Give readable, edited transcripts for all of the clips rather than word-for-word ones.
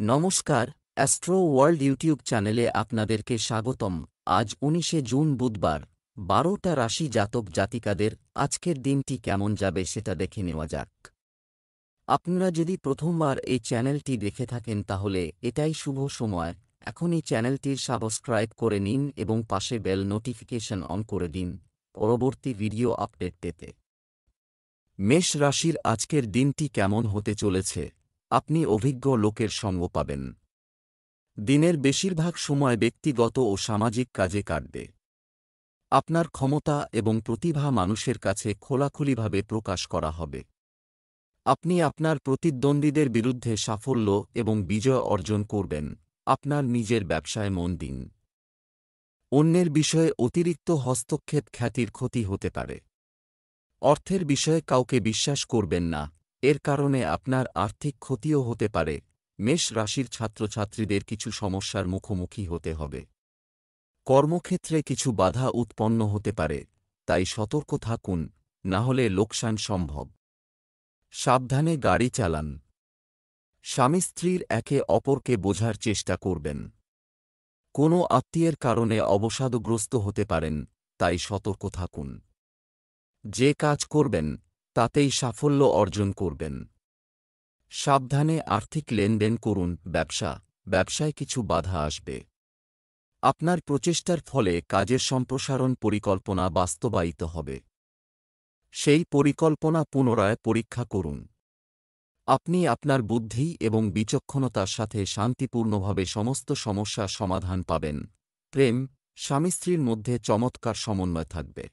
নমস্কার, astro world YouTube চ্যানেলে আপনাদেরকে স্বাগতম। আজ ১৯শে জুন বুধবার, ১২টা রাশি জাতক জাতিকাদের আজকের দিনটি কেমন যাবে সেটা দেখে নেওয়া যাক। আপনারা যদি প্রথমবার এই চ্যানেলটি দেখে থাকেন তাহলে এটাই শুভ সময়। এখন এই চ্যানেলটির সাবস্ক্রাইব করে নিন এবং পাশে বেল নোটিফিকেশন অন করে দিন পরবর্তী ভিডিও আপডেট পেতে। মেষ রাশির আজকের দিনটি কেমন হতে চলেছে? আপনি অভিজ্ঞ লোকের সঙ্গ পাবেন। দিনের বেশিরভাগ সময় ব্যক্তিগত ও সামাজিক কাজে কাটবে। আপনার ক্ষমতা এবং প্রতিভা মানুষের কাছে খোলাখুলিভাবে প্রকাশ করা হবে। আপনি আপনার প্রতিদ্বন্দ্বীদের বিরুদ্ধে সাফল্য এবং বিজয় অর্জন করবেন। আপনার নিজের ব্যবসায় মন দিন। অন্যের বিষয়ে অতিরিক্ত হস্তক্ষেপ খ্যাতির ক্ষতি হতে পারে। অর্থের বিষয়ে কাউকে বিশ্বাস করবেন না, এর কারণে আপনার আর্থিক ক্ষতিও হতে পারে। মেষ রাশির ছাত্রছাত্রীদের কিছু সমস্যার মুখোমুখি হতে হবে। কর্মক্ষেত্রে কিছু বাধা উৎপন্ন হতে পারে, তাই সতর্ক থাকুন, না হলে লোকসান সম্ভব। সাবধানে গাড়ি চালান। স্বামী স্ত্রীর একে অপরকে বোঝার চেষ্টা করবেন। কোনো আত্মীয়ের কারণে অবসাদগ্রস্ত হতে পারেন, তাই সতর্ক থাকুন। যে কাজ করবেন তাতেই সাফল্য অর্জন করবেন। সাবধানে আর্থিক লেনদেন করুন। ব্যবসায় কিছু বাধা আসবে। আপনার প্রচেষ্টার ফলে কাজের সম্প্রসারণ পরিকল্পনা বাস্তবায়িত হবে। সেই পরিকল্পনা পুনরায় পরীক্ষা করুন। আপনি আপনার বুদ্ধি এবং বিচক্ষণতার সাথে শান্তিপূর্ণভাবে সমস্ত সমস্যার সমাধান পাবেন। প্রেম, স্বামী স্ত্রীর মধ্যে চমৎকার সমন্বয় থাকবে।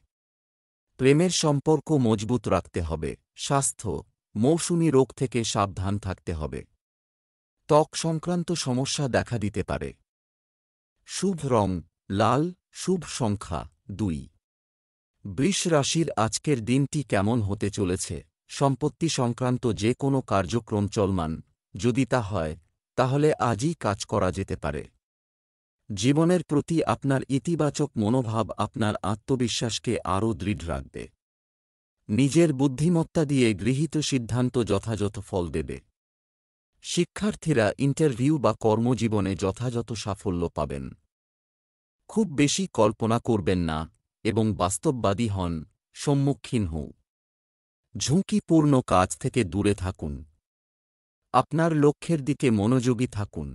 প্রেমের সম্পর্ক মজবুত রাখতে হবে। স্বাস্থ্য, মৌসুমী রোগ থেকে সাবধান থাকতে হবে। ত্বক সংক্রান্ত সমস্যা দেখা দিতে পারে। শুভ রং লাল, শুভ সংখ্যা ২। বৃষ রাশির আজকের দিনটি কেমন হতে চলেছে? সম্পত্তি সংক্রান্ত যে কোনো কার্যক্রম চলমান, যদি তা হয় তাহলে আজই কাজ করা যেতে পারে। জীবনের প্রতি আপনার ইতিবাচক মনোভাব আপনার আত্মবিশ্বাসকে আরও দৃঢ় রাখবে। নিজের বুদ্ধিমত্তা দিয়ে গৃহীত সিদ্ধান্ত যথাযথ ফল দেবে। শিক্ষার্থীরা ইন্টারভিউ বা কর্মজীবনে যথাযথ সাফল্য পাবেন। খুব বেশি কল্পনা করবেন না এবং বাস্তববাদী হন, সম্মুখীন হন। ঝুঁকিপূর্ণ কাজ থেকে দূরে থাকুন। আপনার লক্ষ্যের দিকে মনোযোগী থাকুন।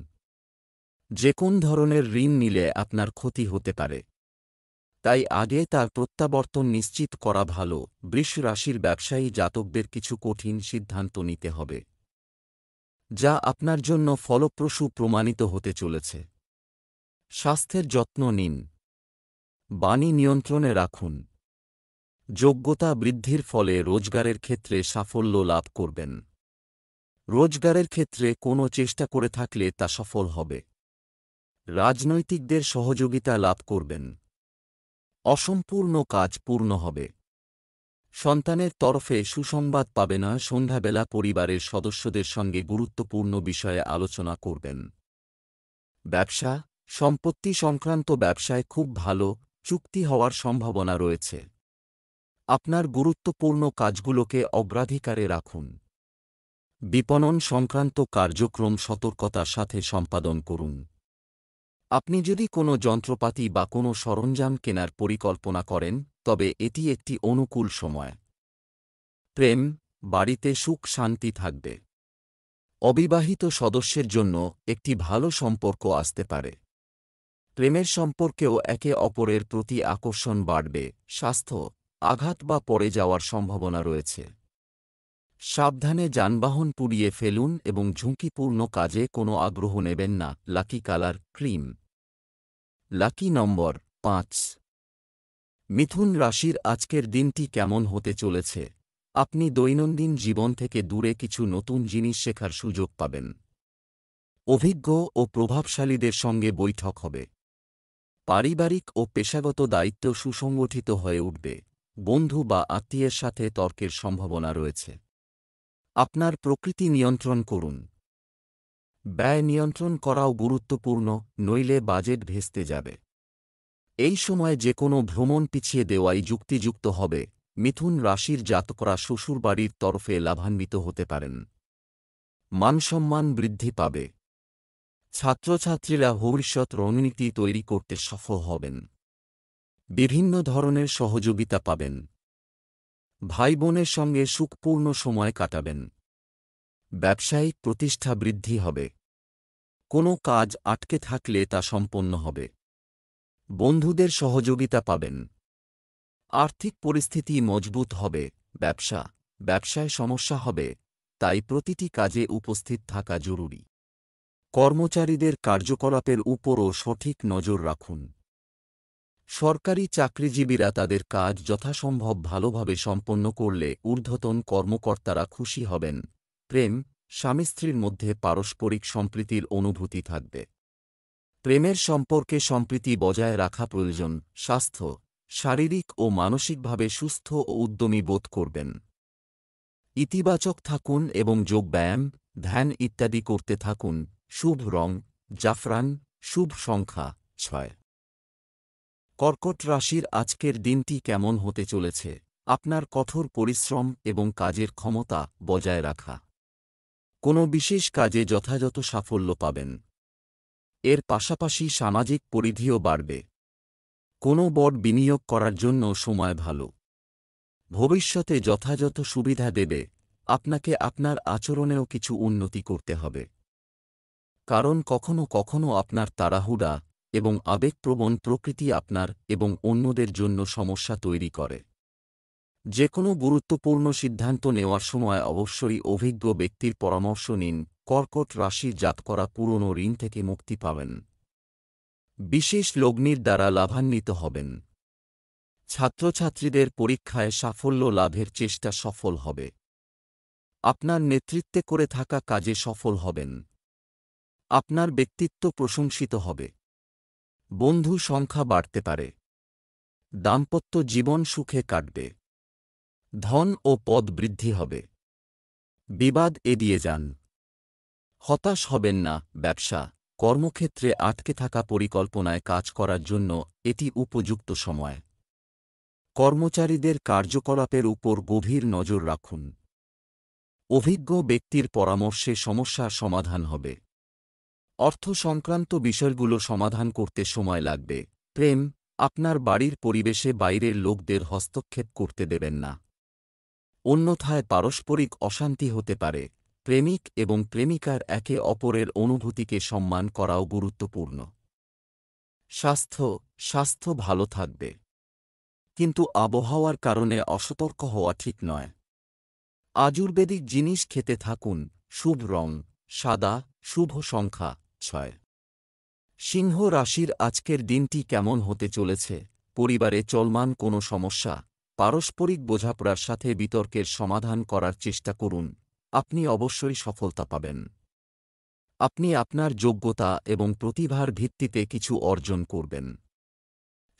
যে কোন ধরনের ঋণ নিলে আপনার ক্ষতি হতে পারে, তাই আগে তার প্রত্যাবর্তন নিশ্চিত করা ভালো। বৃষ রাশির ব্যবসায়ী জাতকদের কিছু কঠিন সিদ্ধান্ত নিতে হবে, যা আপনার জন্য ফলপ্রসূ প্রমাণিত হতে চলেছে। স্বাস্থ্যের যত্ন নিন। বাণী নিয়ন্ত্রণে রাখুন। যোগ্যতা বৃদ্ধির ফলে রোজগারের ক্ষেত্রে সাফল্য লাভ করবেন। রোজগারের ক্ষেত্রে কোনো চেষ্টা করে থাকলে তা সফল হবে। রাজনৈতিকদের সহযোগিতা লাভ করবেন। অসম্পূর্ণ কাজ পূর্ণ হবে। সন্তানের তরফে সুসংবাদ পাবেন। সন্ধ্যাবেলা পরিবারের সদস্যদের সঙ্গে গুরুত্বপূর্ণ বিষয়ে আলোচনা করবেন। ব্যবসা, সম্পত্তি সংক্রান্ত ব্যবসায় খুব ভালো চুক্তি হওয়ার সম্ভাবনা রয়েছে। আপনার গুরুত্বপূর্ণ কাজগুলোকে অগ্রাধিকারে রাখুন। বিপণন সংক্রান্ত কার্যক্রম সতর্কতার সাথে সম্পাদন করুন। আপনি যদি কোনো যন্ত্রপাতি বা কোনো সরঞ্জাম কেনার পরিকল্পনা করেন তবে এটি একটি অনুকূল সময়। প্রেম, বাড়িতে সুখ শান্তি থাকবে। অবিবাহিত সদস্যের জন্য একটি ভালো সম্পর্ক আসতে পারে। প্রেমের সম্পর্কেও একে অপরের প্রতি আকর্ষণ বাড়বে। স্বাস্থ্য, আঘাত বা পড়ে যাওয়ার সম্ভাবনা রয়েছে। সাবধানে যানবাহন পুড়িয়ে ফেলুন এবং ঝুঁকিপূর্ণ কাজে কোনো আগ্রহ নেবেন না। Lucky colour cream. লাকি নম্বর ৫। মিথুন রাশির আজকের দিনটি কেমন হতে চলেছে? আপনি দৈনন্দিন জীবন থেকে দূরে কিছু নতুন জিনিস শেখার সুযোগ পাবেন। অভিজ্ঞ ও প্রভাবশালীদের সঙ্গে বৈঠক হবে। পারিবারিক ও পেশাগত দায়িত্ব সুসংগঠিত হয়ে উঠবে। বন্ধু বা আত্মীয়ের সাথে তর্কের সম্ভাবনা রয়েছে। আপনার প্রকৃতি নিয়ন্ত্রণ করুন। ব্যয় নিয়ন্ত্রণ করাও গুরুত্বপূর্ণ, নইলে বাজেট ভেস্তে যাবে। এই সময় যে কোনো ভ্রমণ পিছিয়ে দেওয়াই যুক্তিযুক্ত হবে। মিথুন রাশির জাতকরা শ্বশুরবাড়ির তরফে লাভান্বিত হতে পারেন। মানসম্মান বৃদ্ধি পাবে। ছাত্রছাত্রীরা ভবিষ্যৎ রণনীতি তৈরি করতে সফল হবেন। বিভিন্ন ধরনের সহযোগিতা পাবেন। ভাই বোনের সঙ্গে সুখপূর্ণ সময় কাটাবেন। ব্যবসায়িক প্রতিষ্ঠা বৃদ্ধি হবে। কোনো কাজ আটকে থাকলে তা সম্পন্ন হবে। বন্ধুদের সহযোগিতা পাবেন। আর্থিক পরিস্থিতি মজবুত হবে। ব্যবসায় সমস্যা হবে, তাই প্রতিটি কাজে উপস্থিত থাকা জরুরি। কর্মচারীদের কার্যকলাপের উপরও সঠিক নজর রাখুন। সরকারি চাকরিজীবীরা তাদের কাজ যথাসম্ভব ভালোভাবে সম্পন্ন করলে ঊর্ধ্বতন কর্মকর্তারা খুশি হবেন। প্রেম, স্বামী স্ত্রীর মধ্যে পারস্পরিক সম্প্রীতির অনুভূতি থাকবে। প্রেমের সম্পর্কে সম্প্রীতি বজায় রাখা প্রয়োজন। স্বাস্থ্য, শারীরিক ও মানসিকভাবে সুস্থ ও উদ্যমী বোধ করবেন। ইতিবাচক থাকুন এবং যোগব্যায়াম, ধ্যান ইত্যাদি করতে থাকুন। শুভ রং জাফরান, শুভ সংখ্যা 6। কর্কট রাশির আজকের দিনটি কেমন হতে চলেছে? আপনার কঠোর পরিশ্রম এবং কাজের ক্ষমতা বজায় রাখা। কোনো বিশেষ কাজে যথাযথ সাফল্য পাবেন। এর পাশাপাশি সামাজিক পরিধিও বাড়বে। কোনো বড় বিনিয়োগ করার জন্য সময় ভালো। ভবিষ্যতে যথাযথ সুবিধা দেবে। আপনাকে আপনার আচরণেও কিছু উন্নতি করতে হবে। কারণ কখনো কখনো আপনার তাড়াহুড়া এবং আবেগপ্রবণ প্রকৃতি আপনার এবং অন্যদের জন্য সমস্যা তৈরি করে। যে কোনো গুরুত্বপূর্ণ সিদ্ধান্ত নেওয়ার সময় অবশ্যই অভিজ্ঞ ব্যক্তির পরামর্শ নিন। কর্কট রাশির জাতকরা পুরনো ঋণ থেকে মুক্তি পাবেন। বিশেষ লগ্নির দ্বারা লাভান্বিত হবেন। ছাত্রছাত্রীদের পরীক্ষায় সাফল্য লাভের চেষ্টা সফল হবে। আপনার নেতৃত্বে করে থাকা কাজে সফল হবেন। আপনার ব্যক্তিত্ব প্রশংসিত হবে। বন্ধু সংখ্যা বাড়তে পারে। দাম্পত্য জীবন সুখে কাটবে। ধন ও পদ বৃদ্ধি হবে। বিবাদ এড়িয়ে যান। হতাশ হবেন না। ব্যবসা, কর্মক্ষেত্রে আটকে থাকা পরিকল্পনায় কাজ করার জন্য এটি উপযুক্ত সময়। কর্মচারীদের কার্যকলাপের উপর গভীর নজর রাখুন। অভিজ্ঞ ব্যক্তির পরামর্শে সমস্যার সমাধান হবে। অর্থ সংক্রান্ত বিষয়গুলো সমাধান করতে সময় লাগবে। প্রেম, আপনার বাড়ির পরিবেশে বাইরের লোকদের হস্তক্ষেপ করতে দেবেন না। অন্যথায় পারস্পরিক অশান্তি হতে পারে। প্রেমিক এবং প্রেমিকার একে অপরের অনুভূতিকে সম্মান করাও গুরুত্বপূর্ণ। স্বাস্থ্য ভালো থাকবে, কিন্তু আবহাওয়ার কারণে অসতর্ক হওয়া ঠিক নয়। আয়ুর্বেদিক জিনিস খেতে থাকুন। শুভ রং সাদা, শুভ সংখ্যা 6। সিংহ রাশির আজকের দিনটি কেমন হতে চলেছে? পরিবারে চলমান কোনো সমস্যা, পারস্পরিক বোঝাপড়ার সাথে বিতর্কের সমাধান করার চেষ্টা করুন। আপনি অবশ্যই সফলতা পাবেন। আপনি আপনার যোগ্যতা এবং প্রতিভার ভিত্তিতে কিছু অর্জন করবেন।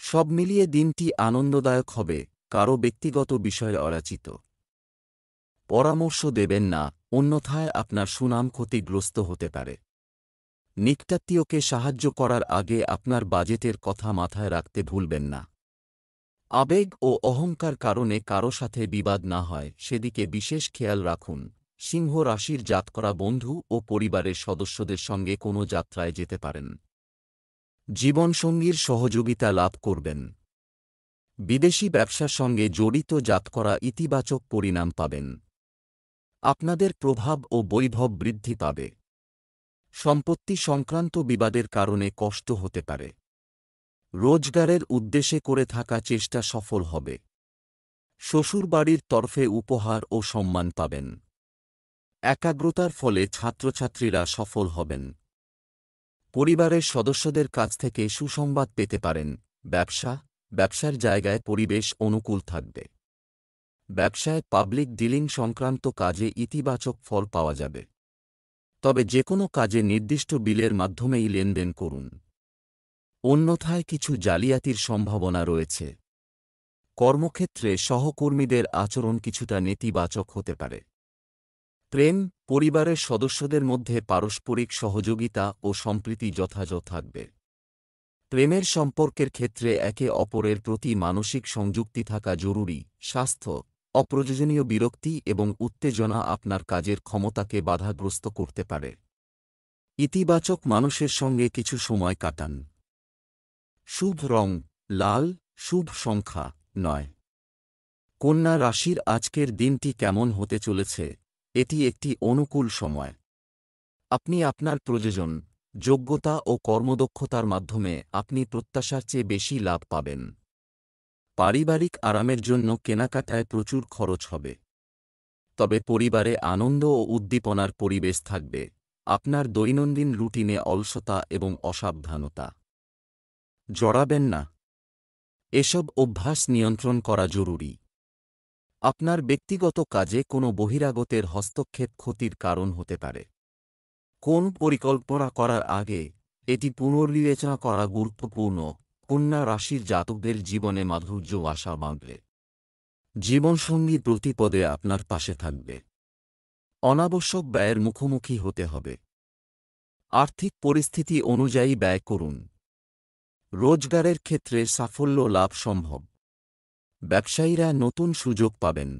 সব মিলিয়ে দিনটি আনন্দদায়ক হবে। কারও ব্যক্তিগত বিষয়ে অযাচিত পরামর্শ দেবেন না, অন্যথায় আপনার সুনাম ক্ষতিগ্রস্ত হতে পারে। নিকটাত্মীয়কে সাহায্য করার আগে আপনার বাজেটের কথা মাথায় রাখতে ভুলবেন না। আবেগ ও অহংকার কারণে কারো সাথে বিবাদ না হয় সেদিকে বিশেষ খেয়াল রাখুন। সিংহ রাশির জাতকরা বন্ধু ও পরিবারের সদস্যদের সঙ্গে কোনো যাত্রায় যেতে পারেন। জীবনসঙ্গীর সহযোগিতা লাভ করবেন। বিদেশি ব্যবসার সঙ্গে জড়িত জাতকরা ইতিবাচক পরিণাম পাবেন। আপনাদের প্রভাব ও বৈভব বৃদ্ধি পাবে। সম্পত্তি সংক্রান্ত বিবাদের কারণে কষ্ট হতে পারে। রোজগারের উদ্দেশ্যে করে থাকা চেষ্টা সফল হবে। শ্বশুরবাড়ির তরফে উপহার ও সম্মান পাবেন। একাগ্রতার ফলে ছাত্রছাত্রীরা সফল হবেন। পরিবারের সদস্যদের কাছ থেকে সুসংবাদ পেতে পারেন। ব্যবসার জায়গায় পরিবেশ অনুকূল থাকবে। ব্যবসায় পাবলিক ডিলিং সংক্রান্ত কাজে ইতিবাচক ফল পাওয়া যাবে। তবে যে কোনো কাজে নির্দিষ্ট বিলের মাধ্যমেই লেনদেন করুন। অন্যথায় কিছু জালিয়াতির সম্ভাবনা রয়েছে। কর্মক্ষেত্রে সহকর্মীদের আচরণ কিছুটা নেতিবাচক হতে পারে। প্রেম, পরিবারের সদস্যদের মধ্যে পারস্পরিক সহযোগিতা ও সম্প্রীতি যথাযথ থাকবে। প্রেমের সম্পর্কের ক্ষেত্রে একে অপরের প্রতি মানসিক সংযুক্তি থাকা জরুরি। স্বাস্থ্য, অপ্রয়োজনীয় বিরক্তি এবং উত্তেজনা আপনার কাজের ক্ষমতাকে বাধাগ্রস্ত করতে পারে। ইতিবাচক মানুষের সঙ্গে কিছু সময় কাটান। শুভ রং লাল, শুভ সংখ্যা 9। কন্যা রাশির আজকের দিনটি কেমন হতে চলেছে? এটি একটি অনুকূল সময়। আপনি আপনার প্রয়োজন, যোগ্যতা ও কর্মদক্ষতার মাধ্যমে আপনি প্রত্যাশার চেয়ে বেশি লাভ পাবেন। পারিবারিক আরামের জন্য কেনাকাটায় প্রচুর খরচ হবে। তবে পরিবারে আনন্দ ও উদ্দীপনার পরিবেশ থাকবে। আপনার দৈনন্দিন রুটিনে অলসতা এবং অসাবধানতা জড়াবেন না। এসব অভ্যাস নিয়ন্ত্রণ করা জরুরি। আপনার ব্যক্তিগত কাজে কোনো বহিরাগতের হস্তক্ষেপ ক্ষতির কারণ হতে পারে। কোন পরিকল্পনা করার আগে এটি পুনর্বিবেচনা করা গুরুত্বপূর্ণ। কন্যা রাশির জাতকদের জীবনে মাধুর্য আশা বাঁধবে। জীবনসঙ্গী প্রতিপদে আপনার পাশে থাকবে। অনাবশ্যক ব্যয়ের মুখোমুখি হতে হবে। আর্থিক পরিস্থিতি অনুযায়ী ব্যয় করুন। রোজগারের ক্ষেত্রে সাফল্য লাভ সম্ভব। ব্যবসায়ীরা নতুন সুযোগ পাবেন।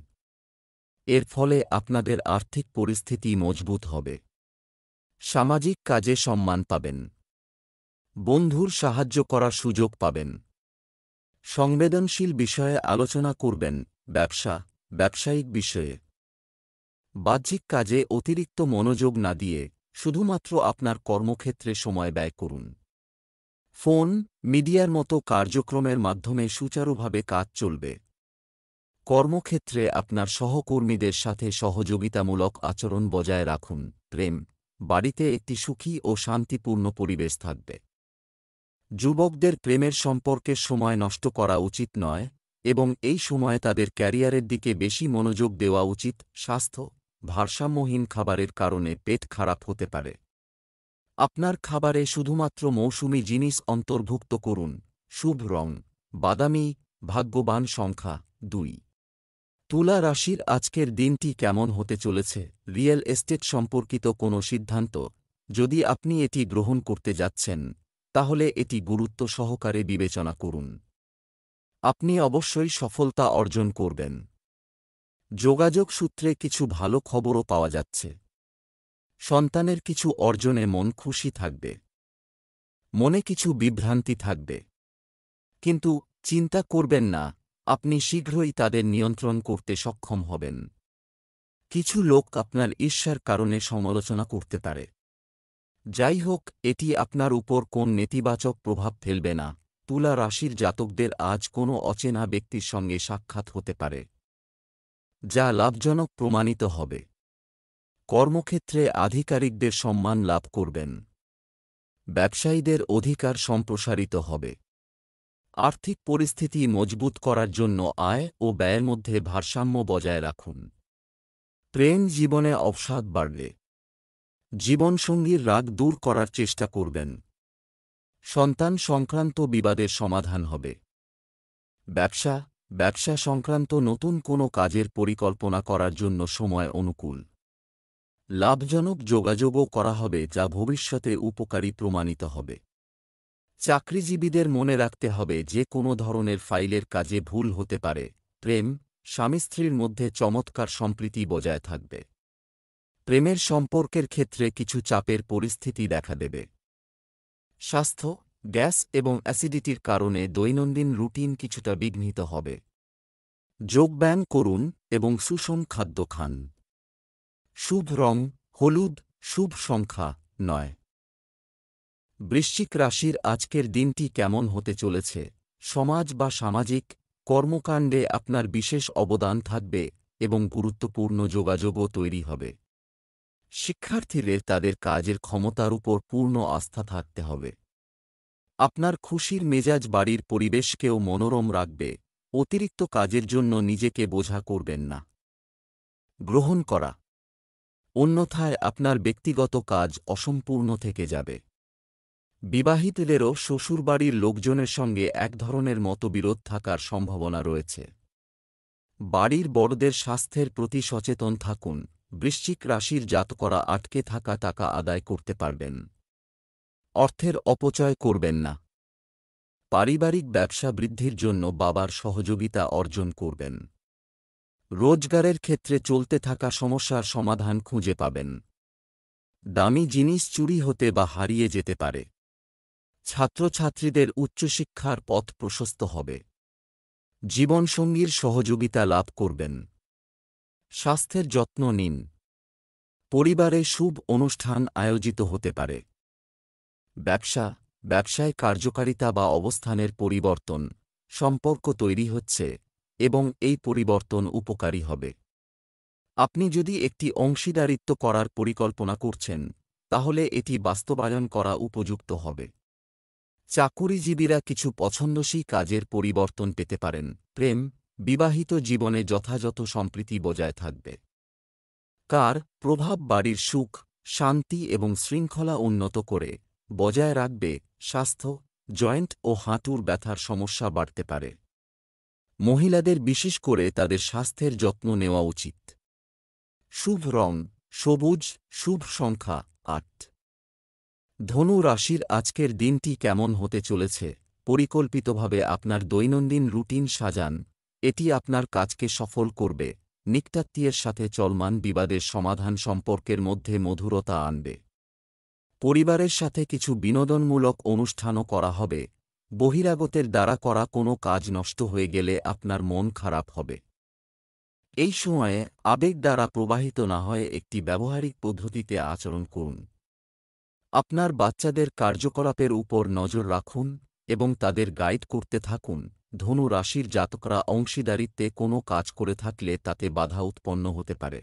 এর ফলে আপনাদের আর্থিক পরিস্থিতি মজবুত হবে। সামাজিক কাজে সম্মান পাবেন। বন্ধুর সাহায্য করার সুযোগ পাবেন। সংবেদনশীল বিষয়ে আলোচনা করবেন। ব্যবসায়িক বিষয়ে বাহ্যিক কাজে অতিরিক্ত মনোযোগ না দিয়ে শুধুমাত্র আপনার কর্মক্ষেত্রে সময় ব্যয় করুন। ফোন, মিডিয়ার মতো কার্যক্রমের মাধ্যমে সুচারুভাবে কাজ চলবে। কর্মক্ষেত্রে আপনার সহকর্মীদের সাথে সহযোগিতামূলক আচরণ বজায় রাখুন। বাড়িতে একটি সুখী ও শান্তিপূর্ণ পরিবেশ থাকবে। যুবকদের প্রেমের সম্পর্কের সময় নষ্ট করা উচিত নয় এবং এই সময়ে তাদের ক্যারিয়ারের দিকে বেশি মনোযোগ দেওয়া উচিত। স্বাস্থ্য ভারসাম্যহীন খাবারের কারণে পেট খারাপ হতে পারে। আপনার খাবারে শুধুমাত্র মৌসুমী জিনিস অন্তর্ভুক্ত করুন। শুভ রং বাদামি, ভাগ্যবান সংখ্যা 2। তুলা রাশির আজকের দিনটি কেমন হতে চলেছে? রিয়েল এস্টেট সম্পর্কিত কোনো সিদ্ধান্ত যদি আপনি এটি গ্রহণ করতে যাচ্ছেন, তাহলে এটি গুরুত্ব সহকারে বিবেচনা করুন। আপনি অবশ্যই সফলতা অর্জন করবেন। যোগাযোগ সূত্রে কিছু ভালো খবরও পাওয়া যাচ্ছে। সন্তানের কিছু অর্জনে মন খুশি থাকবে। মনে কিছু বিভ্রান্তি থাকবে, কিন্তু চিন্তা করবেন না, আপনি শীঘ্রই তাদের নিয়ন্ত্রণ করতে সক্ষম হবেন। কিছু লোক আপনার ঈর্ষার কারণে সমালোচনা করতে পারে। যাই হোক, এটি আপনার উপর কোন নেতিবাচক প্রভাব ফেলবে না। তুলা রাশির জাতকদের আজ কোনো অচেনা ব্যক্তির সঙ্গে সাক্ষাৎ হতে পারে, যা লাভজনক প্রমাণিত হবে। কর্মক্ষেত্রে আধিকারিকদের সম্মান লাভ করবেন। ব্যবসায়ীদের অধিকার সম্প্রসারিত হবে। আর্থিক পরিস্থিতি মজবুত করার জন্য আয় ও ব্যয়ের মধ্যে ভারসাম্য বজায় রাখুন। প্রেম জীবনে অবসাদ বাড়বে। জীবনসঙ্গীর রাগ দূর করার চেষ্টা করবেন। সন্তান সংক্রান্ত বিবাদের সমাধান হবে। ব্যবসা সংক্রান্ত নতুন কোনো কাজের পরিকল্পনা করার জন্য সময় অনুকূল। লাভজনক যোগাযোগও করা হবে যা ভবিষ্যতে উপকারী প্রমাণিত হবে। চাকরিজীবীদের মনে রাখতে হবে যে কোনো ধরনের ফাইলের কাজে ভুল হতে পারে। স্বামী স্ত্রীর মধ্যে চমৎকার সম্প্রীতি বজায় থাকবে। প্রেমের সম্পর্কের ক্ষেত্রে কিছু চাপের পরিস্থিতি দেখা দেবে। স্বাস্থ্য গ্যাস এবং অ্যাসিডিটির কারণে দৈনন্দিন রুটিন কিছুটা বিঘ্নিত হবে। যোগব্যায়াম করুন এবং সুষম খাদ্য খান। শুভ রং হলুদ, শুভ সংখ্যা 9। বৃশ্চিক রাশির আজকের দিনটি কেমন হতে চলেছে? সমাজ বা সামাজিক কর্মকাণ্ডে আপনার বিশেষ অবদান থাকবে এবং গুরুত্বপূর্ণ যোগাযোগও তৈরি হবে। শিক্ষার্থীদের তাদের কাজের ক্ষমতার উপর পূর্ণ আস্থা থাকতে হবে। আপনার খুশির মেজাজ বাড়ির পরিবেশকেও মনোরম রাখবে। অতিরিক্ত কাজের জন্য নিজেকে বোঝা করবেন না। গ্রহণ করা, অন্যথায় আপনার ব্যক্তিগত কাজ অসম্পূর্ণ থেকে যাবে। বিবাহিতদেরও শ্বশুরবাড়ির লোকজনের সঙ্গে এক ধরনের মতবিরোধ থাকার সম্ভাবনা রয়েছে। বাড়ির বড়দের স্বাস্থ্যের প্রতি সচেতন থাকুন। বৃশ্চিক রাশির জাতকরা আটকে থাকা টাকা আদায় করতে পারবেন। অর্থের অপচয় করবেন না। পারিবারিক ব্যবসা বৃদ্ধির জন্য বাবার সহযোগিতা অর্জন করবেন। রোজগারের ক্ষেত্রে চলতে থাকা সমস্যার সমাধান খুঁজে পাবেন। দামি জিনিস চুরি হতে বা হারিয়ে যেতে পারে। ছাত্রছাত্রীদের উচ্চশিক্ষার পথ প্রশস্ত হবে। জীবনসঙ্গীর সহযোগিতা লাভ করবেন। স্বাস্থ্যের যত্ন নিন। পরিবারে শুভ অনুষ্ঠান আয়োজিত হতে পারে। ব্যবসায় কার্যকারিতা বা অবস্থানের পরিবর্তন, সম্পর্ক তৈরি হচ্ছে এবং এই পরিবর্তন উপকারী হবে। আপনি যদি একটি অংশীদারিত্ব করার পরিকল্পনা করছেন, তাহলে এটি বাস্তবায়ন করা উপযুক্ত হবে। চাকুরিজীবীরা কিছু পছন্দসই কাজের পরিবর্তন পেতে পারেন। বিবাহিত জীবনে যথাযথ সম্প্রীতি বজায় থাকবে। প্রভাব বাড়ির সুখ, শান্তি এবং শৃঙ্খলা উন্নত করে বজায় রাখবে। স্বাস্থ্য, জয়েন্ট ও হাঁটুর ব্যথার সমস্যা বাড়তে পারে। মহিলাদের বিশেষ করে তাদের স্বাস্থ্যের যত্ন নেওয়া উচিত। শুভ রং সবুজ, শুভ সংখ্যা ৮। ধনু রাশির আজকের দিনটি কেমন হতে চলেছে? পরিকল্পিতভাবে আপনার দৈনন্দিন রুটিন সাজান, এটি আপনার কাজকে সফল করবে। নিকটাত্মীয়ের সাথে চলমান বিবাদের সমাধান সম্পর্কের মধ্যে মধুরতা আনবে। পরিবারের সাথে কিছু বিনোদনমূলক অনুষ্ঠানও করা হবে। বহিরাগতের দ্বারা করা কোনো কাজ নষ্ট হয়ে গেলে আপনার মন খারাপ হবে। এই সময়ে আবেগ দ্বারা প্রবাহিত না হয়ে একটি ব্যবহারিক পদ্ধতিতে আচরণ করুন। আপনার বাচ্চাদের কার্যকলাপের উপর নজর রাখুন এবং তাদের গাইড করতে থাকুন। ধনু রাশির জাতকরা অংশীদারিত্বে কোনো কাজ করে থাকলে তাতে বাধা উৎপন্ন হতে পারে।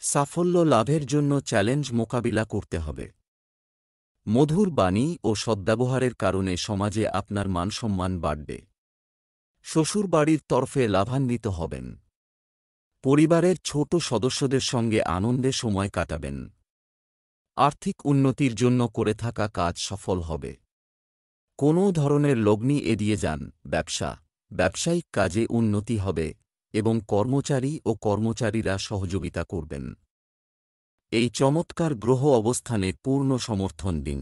সাফল্য লাভের জন্য চ্যালেঞ্জ মোকাবিলা করতে হবে। মধুর বাণী ও সদ্ব্যবহারের কারণে সমাজে আপনার মানসম্মান বাড়বে। শ্বশুরবাড়ির তরফে লাভান্বিত হবেন। পরিবারের ছোট সদস্যদের সঙ্গে আনন্দে সময় কাটাবেন। আর্থিক উন্নতির জন্য করে থাকা কাজ সফল হবে। কোনো ধরনের লগ্নি এড়িয়ে যান। ব্যবসায়িক কাজে উন্নতি হবে এবং কর্মচারীরা সহযোগিতা করবেন। এই চমৎকার গ্রহ অবস্থানে পূর্ণ সমর্থন দিন।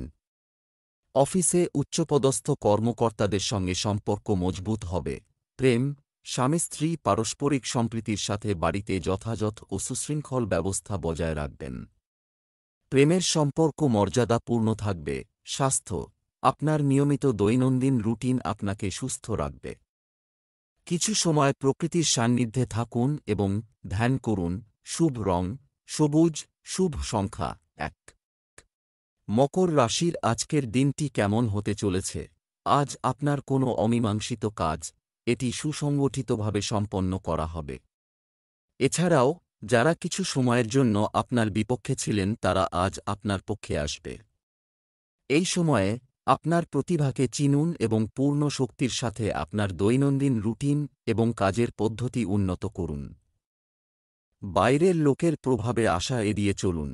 অফিসে উচ্চপদস্থ কর্মকর্তাদের সঙ্গে সম্পর্ক মজবুত হবে। স্বামী স্ত্রী পারস্পরিক সম্প্রীতির সাথে বাড়িতে যথাযথ ও সুশৃঙ্খল ব্যবস্থা বজায় রাখবেন। প্রেমের সম্পর্ক মর্যাদাপূর্ণ থাকবে। স্বাস্থ্য, আপনার নিয়মিত দৈনন্দিন রুটিন আপনাকে সুস্থ রাখবে। কিছু সময় প্রকৃতির সান্নিধ্যে থাকুন এবং ধ্যান করুন। শুভ রং সবুজ, শুভ সংখ্যা ১। মকর রাশির আজকের দিনটি কেমন হতে চলেছে? আজ আপনার কোনো অমীমাংসিত কাজ, এটি সুসংগঠিতভাবে সম্পন্ন করা হবে। এছাড়াও যারা কিছু সময়ের জন্য আপনার বিপক্ষে ছিলেন তারা আজ আপনার পক্ষে আসবে। এই সময়ে আপনার প্রতিভাকে চিনুন এবং পূর্ণ শক্তির সাথে আপনার দৈনন্দিন রুটিন এবং কাজের পদ্ধতি উন্নত করুন। বাইরের লোকের প্রভাবে আশা এড়িয়ে চলুন।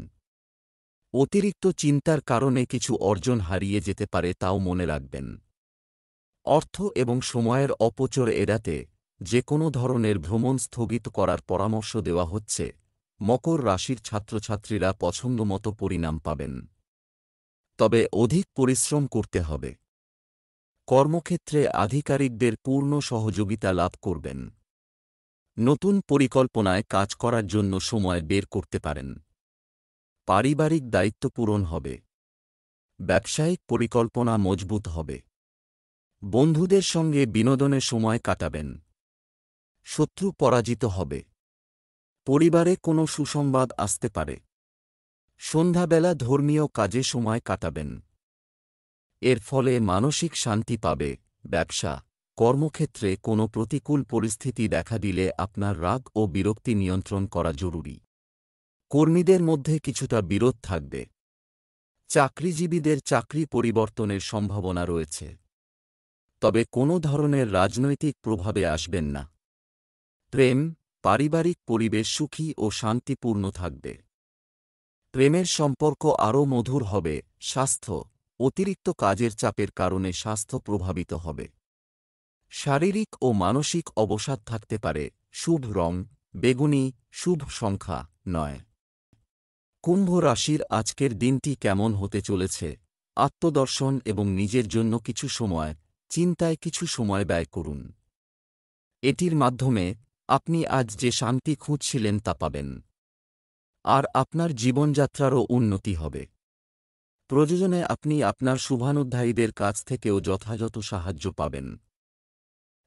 অতিরিক্ত চিন্তার কারণে কিছু অর্জন হারিয়ে যেতে পারে, তাও মনে রাখবেন। অর্থ এবং সময়ের অপচয় এড়াতে যে কোনো ধরনের ভ্রমণ স্থগিত করার পরামর্শ দেওয়া হচ্ছে। মকর রাশির ছাত্রছাত্রীরা পছন্দমতো পরিণাম পাবেন, তবে অধিক পরিশ্রম করতে হবে। কর্মক্ষেত্রে আধিকারিকদের পূর্ণ সহযোগিতা লাভ করবেন। নতুন পরিকল্পনায় কাজ করার জন্য সময় বের করতে পারেন। পারিবারিক দায়িত্ব পূরণ হবে। ব্যবসায়িক পরিকল্পনা মজবুত হবে। বন্ধুদের সঙ্গে বিনোদনের সময় কাটাবেন। শত্রু পরাজিত হবে। পরিবারে কোনো সুসংবাদ আসতে পারে। সন্ধ্যাবেলা ধর্মীয় কাজে সময় কাটাবেন। এর ফলে মানসিক শান্তি পাবে। কর্মক্ষেত্রে কোনো প্রতিকূল পরিস্থিতি দেখা দিলে আপনার রাগ ও বিরক্তি নিয়ন্ত্রণ করা জরুরি। কর্মীদের মধ্যে কিছুটা বিরোধ থাকবে। চাকরিজীবীদের চাকরি পরিবর্তনের সম্ভাবনা রয়েছে, তবে কোনো ধরনের রাজনৈতিক প্রভাবে আসবেন না। পারিবারিক পরিবেশ সুখী ও শান্তিপূর্ণ থাকবে। প্রেমের সম্পর্ক আরও মধুর হবে। স্বাস্থ্য, অতিরিক্ত কাজের চাপের কারণে স্বাস্থ্য প্রভাবিত হবে। শারীরিক ও মানসিক অবসাদ থাকতে পারে। শুভ রং বেগুনি, শুভ সংখ্যা ৯। কুম্ভ রাশির আজকের দিনটি কেমন হতে চলেছে? আত্মদর্শন এবং নিজের জন্য কিছু সময়, চিন্তায় কিছু সময় ব্যয় করুন। এটির মাধ্যমে আপনি আজ যে শান্তি খুঁজছিলেন তা পাবেন। আর আপনার জীবনযাত্রারও উন্নতি হবে। প্রয়োজনে আপনি আপনার শুভানুধ্যায়ীদের কাছ থেকেও যথাযথ সাহায্য পাবেন।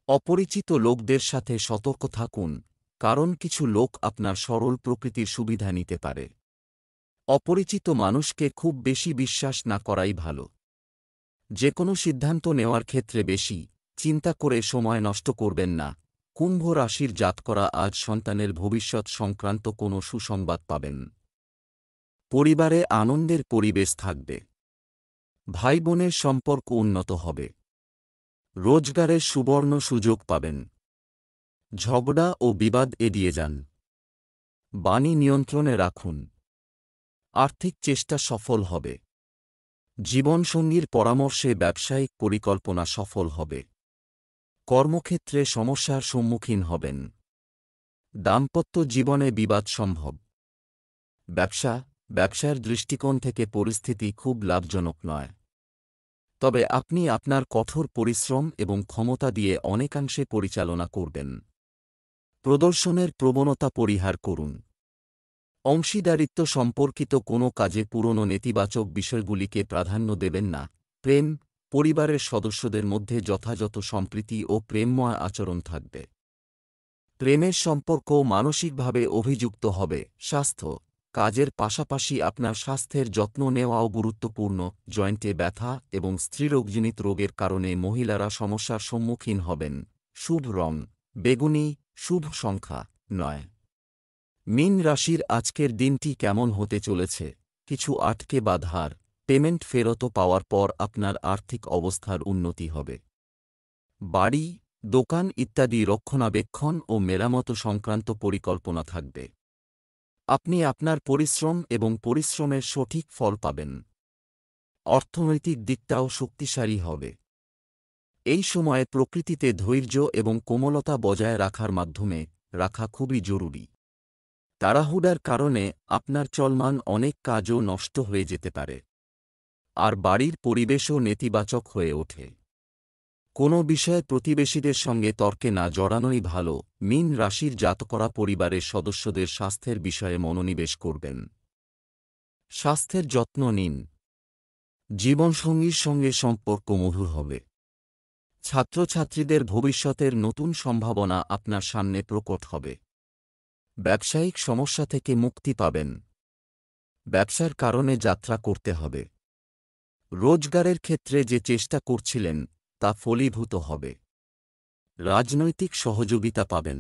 অপরিচিত লোকদের সাথে সতর্ক থাকুন, কারণ কিছু লোক আপনার সরল প্রকৃতির সুবিধা নিতে পারে। অপরিচিত মানুষকে খুব বেশি বিশ্বাস না করাই ভালো। যে কোনো সিদ্ধান্ত নেওয়ার ক্ষেত্রে বেশি চিন্তা করে সময় নষ্ট করবেন না। কুম্ভ রাশির জাতকরা আজ সন্তানের ভবিষ্যৎ সংক্রান্ত কোনো সুসংবাদ পাবেন। পরিবারে আনন্দের পরিবেশ থাকবে। ভাই বোনের সম্পর্ক উন্নত হবে। রোজগারের সুবর্ণ সুযোগ পাবেন। ঝগড়া ও বিবাদ এড়িয়ে যান। বাণী নিয়ন্ত্রণে রাখুন। আর্থিক চেষ্টা সফল হবে। জীবনসঙ্গীর পরামর্শে ব্যবসায়িক পরিকল্পনা সফল হবে। কর্মক্ষেত্রে সমস্যার সম্মুখীন হবেন। দাম্পত্য জীবনে বিবাদ সম্ভব। ব্যবসার দৃষ্টিকোণ থেকে পরিস্থিতি খুব লাভজনক নয়। তবে আপনি আপনার কঠোর পরিশ্রম এবং ক্ষমতা দিয়ে অনেকাংশে পরিচালনা করবেন। প্রদর্শনের প্রবণতা পরিহার করুন। অংশীদারিত্ব সম্পর্কিত কোনো কাজে পুরনো নেতিবাচক বিষয়গুলিকে প্রাধান্য দেবেন না। প্রেম, পরিবারের সদস্যদের মধ্যে যথাযথ সম্প্রীতি ও প্রেমময় আচরণ থাকবে। প্রেমের সম্পর্কও মানসিকভাবে অভিযুক্ত হবে। স্বাস্থ্য, কাজের পাশাপাশি আপনার স্বাস্থ্যের যত্ন নেওয়াও গুরুত্বপূর্ণ। জয়েন্টে ব্যথা এবং স্ত্রীরোগজনিত রোগের কারণে মহিলারা সমস্যার সম্মুখীন হবেন। শুভ রং বেগুনি, শুভ সংখ্যা 9। মীন রাশির আজকের দিনটি কেমন হতে চলেছে? কিছু আটকে বা ধার পেমেন্ট ফেরত পাওয়ার পর আপনার আর্থিক অবস্থার উন্নতি হবে। বাড়ি, দোকান ইত্যাদি রক্ষণাবেক্ষণ ও মেরামত সংক্রান্ত পরিকল্পনা থাকবে। আপনি আপনার পরিশ্রম এবং পরিশ্রমের সঠিক ফল পাবেন। অর্থনৈতিক দিকটাও শক্তিশালী হবে। এই সময়ে প্রকৃতিতে ধৈর্য এবং কোমলতা বজায় রাখার মাধ্যমে রাখা খুবই জরুরি। তাড়াহুড়ার কারণে আপনার চলমান অনেক কাজও নষ্ট হয়ে যেতে পারে। আর বাড়ির পরিবেশও নেতিবাচক হয়ে ওঠে। কোনো বিষয়ে প্রতিবেশীদের সঙ্গে তর্কে না জড়ানোই ভালো। মীন রাশির জাতকরা পরিবারের সদস্যদের স্বাস্থ্যের বিষয়ে মনোনিবেশ করবেন। স্বাস্থ্যের যত্ন নিন। জীবনসঙ্গীর সঙ্গে সম্পর্ক মধুর হবে। ছাত্রছাত্রীদের ভবিষ্যতের নতুন সম্ভাবনা আপনার সামনে প্রকট হবে। ব্যবসায়িক সমস্যা থেকে মুক্তি পাবেন। ব্যবসার কারণে যাত্রা করতে হবে। রোজগারের ক্ষেত্রে যে চেষ্টা করছিলেন তা ফলীভূত হবে। রাজনৈতিক সহযোগিতা পাবেন।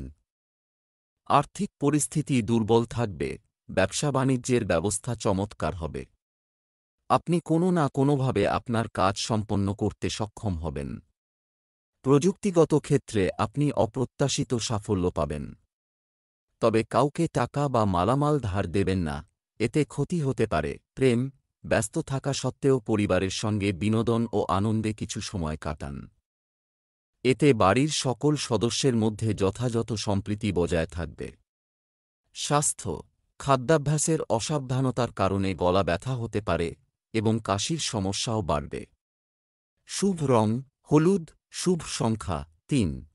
আর্থিক পরিস্থিতি দুর্বল থাকবে। ব্যবসা বাণিজ্যের ব্যবস্থা চমৎকার হবে। আপনি কোনো না কোনোভাবে আপনার কাজ সম্পন্ন করতে সক্ষম হবেন। প্রযুক্তিগত ক্ষেত্রে আপনি অপ্রত্যাশিত সাফল্য পাবেন। তবে কাউকে টাকা বা মালামাল ধার দেবেন না, এতে ক্ষতি হতে পারে। প্রেম, ব্যস্ত থাকা সত্ত্বেও পরিবারের সঙ্গে বিনোদন ও আনন্দে কিছু সময় কাটান। এতে বাড়ির সকল সদস্যের মধ্যে যথাযথ সম্প্রীতি বজায় থাকবে। স্বাস্থ্য, খাদ্যাভ্যাসের অসাবধানতার কারণে গলা ব্যথা হতে পারে এবং কাশির সমস্যাও বাড়বে। শুভ রং হলুদ, শুভ সংখ্যা 3।